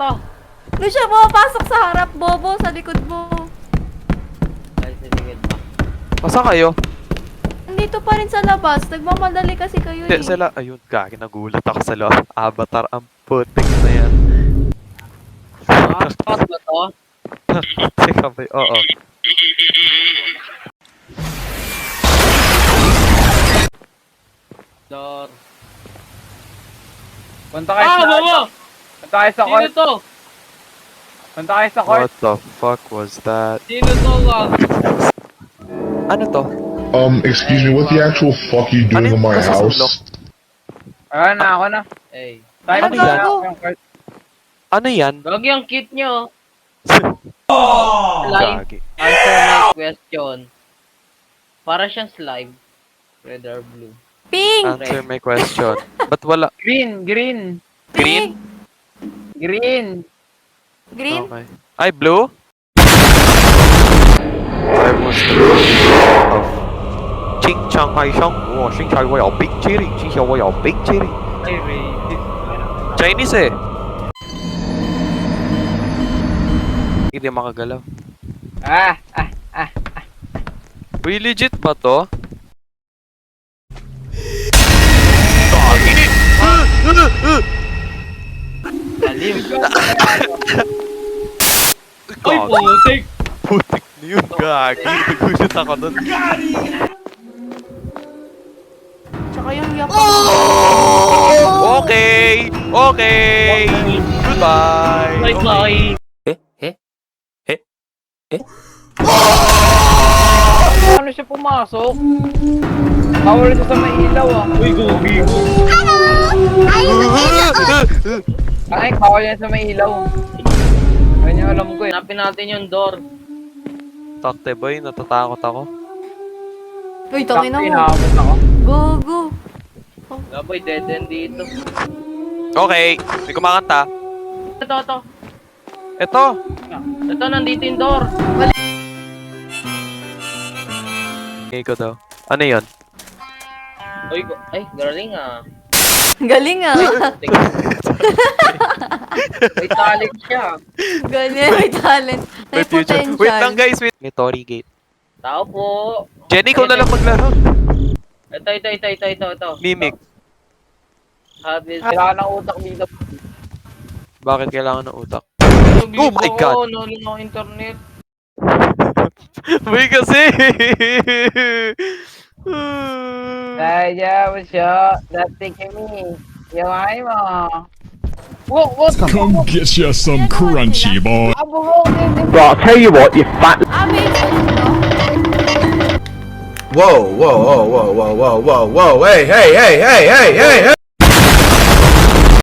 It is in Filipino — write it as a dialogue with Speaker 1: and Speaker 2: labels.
Speaker 1: To.
Speaker 2: Hindi siya pumapasok sa harap, Bobo, sa likod mo.
Speaker 1: Ay, sisigil pa.
Speaker 3: Masa kayo?
Speaker 2: Nandito pa rin sa labas. Nagmamadali kasi kayo
Speaker 3: Hindi,
Speaker 2: eh.
Speaker 3: sila. Ayun, gagi, nagulat ako sa loob. Avatar, ang putik na yan.
Speaker 1: Spot ba to?
Speaker 3: Teka ba? Oo.
Speaker 1: Door.
Speaker 4: Punta kayo sa...
Speaker 1: Bobo!
Speaker 4: Punta kayo sa
Speaker 1: Sino
Speaker 4: court.
Speaker 1: to?
Speaker 4: Punta kayo sa court.
Speaker 3: What the fuck was that?
Speaker 1: Sino to, wag?
Speaker 3: Ano to?
Speaker 5: Excuse me, what the actual fuck are you doing in my house?
Speaker 4: Ayun na, ako na.
Speaker 1: Eh.
Speaker 4: Tayo
Speaker 3: Ano
Speaker 4: na
Speaker 3: yan?
Speaker 4: yung court.
Speaker 3: Ano yan?
Speaker 1: Gagi ang cute nyo. Slime.
Speaker 3: Gagi.
Speaker 1: Answer my question. Para siyang slime. Red or blue?
Speaker 2: Pink!
Speaker 3: Answer my question. Ba't wala?
Speaker 4: Green, green,
Speaker 3: Green?
Speaker 4: green.
Speaker 2: Green?
Speaker 3: Okay. Ay, blue? I was the of Ching Chang Hai Shang. Wow, Xing Chai Wei Big Chiri. Xing Xiao Wei Big Chiri.
Speaker 1: Ay, racist.
Speaker 3: Chinese eh. Hindi makagalaw.
Speaker 4: Ah.
Speaker 3: Uy, legit ba to?
Speaker 1: Alim. Uy,
Speaker 3: Gagi.
Speaker 1: putik.
Speaker 3: Putik na yun, gagi. Nagulat ako nun.
Speaker 2: Tsaka yung yapak.
Speaker 3: Okay! Okay! Goodbye!
Speaker 1: Bye-bye.
Speaker 4: Ano siya pumasok? Bawal siya sa may ilaw ah.
Speaker 1: Uy, gogi.
Speaker 4: Ay, bawal yan sa may ilaw. Ayun yung alam ko eh.
Speaker 1: Hanapin natin yung door.
Speaker 3: Takte boy, natatakot ako.
Speaker 2: Uy, tangin na mo.
Speaker 4: Inaabot ako.
Speaker 2: Go, go.
Speaker 1: Gaboy, dead end dito.
Speaker 3: Okay, may kumakanta.
Speaker 1: Ito.
Speaker 3: Ito!
Speaker 1: Ito, nandito yung door.
Speaker 3: Okay ko daw. Ano yun?
Speaker 1: Uy, ay, galing ah.
Speaker 2: Galing ah.
Speaker 1: May talent siya.
Speaker 2: Galing, may talent. May
Speaker 3: May future.
Speaker 2: potential.
Speaker 3: Wait lang guys, wait. May Tory Gate.
Speaker 1: Tao po.
Speaker 3: Jenny, ikaw na lang maglaro.
Speaker 1: Ito.
Speaker 3: Mimic.
Speaker 1: Habis.
Speaker 4: Kailangan ng utak dito.
Speaker 3: Bakit kailangan ng utak? Oh my God!
Speaker 1: Oo, nalun ng internet.
Speaker 3: Uy kasi!
Speaker 4: Kaya mo siya. Dati kami. Yung ay mo. What?
Speaker 6: Come get you some crunchy, boy.
Speaker 4: Abo mo.
Speaker 7: Well, I'll tell you what, you fat.
Speaker 2: Ah, may
Speaker 8: Whoa, whoa, whoa, whoa, whoa, whoa, whoa, whoa, hey, hey, hey, hey, hey, hey!